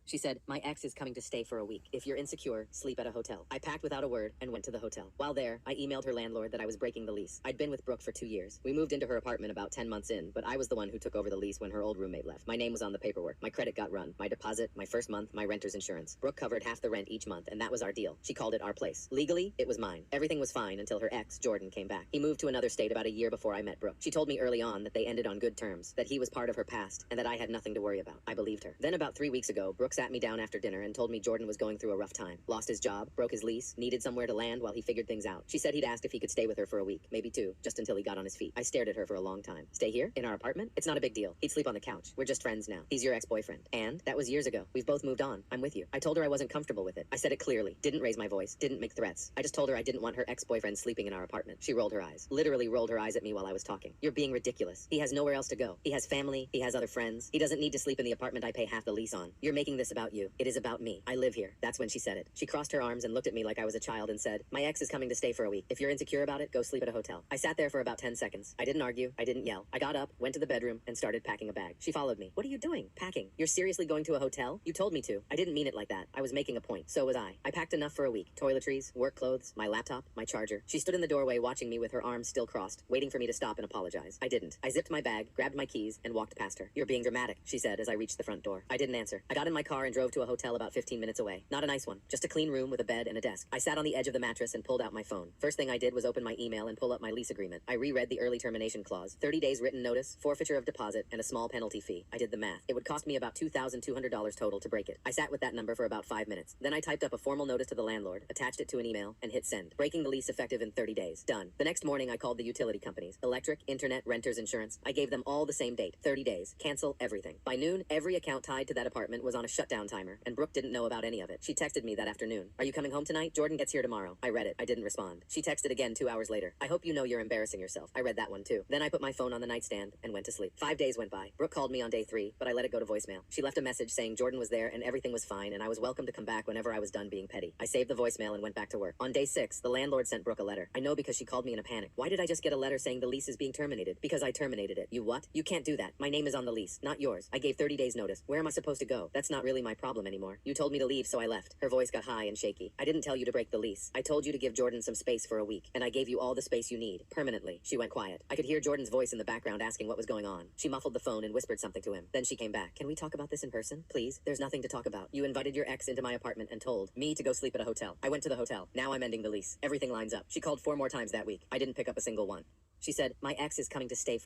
She said, my ex is coming to stay for a week. If you're insecure, sleep at a hotel. I packed without a word and went to the hotel. While there, I emailed her landlord that I was breaking the lease. I'd been with Brooke for 2 years. We moved into her apartment about 10 months in, but I was the one who took over the lease when her old roommate left. My name was on the paperwork. My credit got run. My deposit, my first month, my renter's insurance. Brooke covered half the rent each month, and that was our deal. She called it our place. Legally, it was mine. Everything was fine until her ex, Jordan, came back. He moved to another state about a year before I met Brooke. She told me early on that they ended on good terms, that he was part of her past, and that I had nothing to worry about. I believed her. Then about 3 weeks ago, Brooke sat me down after dinner and told me Jordan was going through a rough time. Lost his job, broke his lease, needed somewhere to land while he figured things out. She said he'd asked if he could stay with her for a week, maybe 2, just until he got on his feet. I stared at her for a long time. Stay here? In our apartment? It's not a big deal. He'd sleep on the couch. We're just friends now. He's your ex-boyfriend. And that was years ago. We've both moved on. I'm with you. I told her I wasn't comfortable with it. I said it clearly. Didn't raise my voice. Didn't make threats. I just told her I didn't want her ex-boyfriend sleeping in our apartment. She rolled her eyes. Literally rolled her eyes at me while I was talking. You're being ridiculous. He has nowhere else to go. He has family. He has other friends. He doesn't need to sleep in the apartment I pay half the lease on. You're making this about you. It is about me. I live here. That's when she said it. She crossed her arms and looked at me like I was a child and said, my ex is coming to stay for a week. If you're insecure about it, go sleep at a hotel. I sat there for about 10 seconds. I didn't argue. I didn't yell. I got up, went to the bedroom, and started packing a bag. She followed me. What are you doing? Packing. You're seriously going to a hotel? You told me to. I didn't mean it like that. I was making a point. So was I. I packed enough for a week. Toiletries, work clothes, my laptop, my charger. She stood in the doorway watching me with her arms still crossed, waiting for me to stop and apologize. I didn't. I zipped my bag, grabbed my keys, and walked past her. You're being dramatic, she said as I reached the front door. I didn't answer. I got in my car and drove to a hotel about 15 minutes away. Not a nice one. Just a clean room with a bed and a desk. I sat on the edge of the mattress and pulled out my phone. First thing I did was open my email and pull up my lease agreement. I reread the early termination clause. 30 days written notice, forfeiture of deposit, and a small penalty fee. I did the math. It would cost me about $2,200 total to break it. I sat with that number for about 5 minutes. Then I typed up a formal notice to the landlord, attached it to an email, and hit send. Breaking the lease effective in 30 days. Done. The next morning I called the utility companies. Electric, internet, renter's insurance. I gave them all the same date. 30 days. Cancel everything. By noon, every account tied to that apartment was on a shutdown timer, and Brooke didn't know about any of it. She texted me that afternoon. Are you coming home tonight? Jordan gets here tomorrow. I read it. I didn't respond. She texted again 2 hours later. I hope you know you're embarrassing yourself. I read that one too. Then I put my phone on the nightstand and went to sleep. 5 days went by. Brooke called me on day 3, but I let it go to voicemail. She left a message saying Jordan was there and everything was fine and I was welcome to come back whenever I was done being petty. I saved the voicemail and went back to work. On day 6, the landlord sent Brooke a letter. I know because she called me in a panic. Why did I just get a letter saying the lease is being terminated? Because I terminated it. You what? You can't do that. My name is on the lease, not yours. I gave 30 days notice. Where am I supposed to go? That's not really my problem anymore. You told me to leave, so I left. Her voice got high and shaky. I didn't tell you to break the lease. I told you to give Jordan some space for a week, and I gave you all the space you need, permanently. She went quiet. I could hear Jordan's voice in the background asking what was going on. She muffled the phone and whispered something to him. Then she came back. Can we talk about this in person? Please? There's nothing to talk about. You invited your ex into my apartment and told me to go sleep at a hotel. I went to the hotel. Now I'm ending the lease. Everything lines up. She called 4 more times that week. I didn't pick up a single one. She said, my ex is coming to stay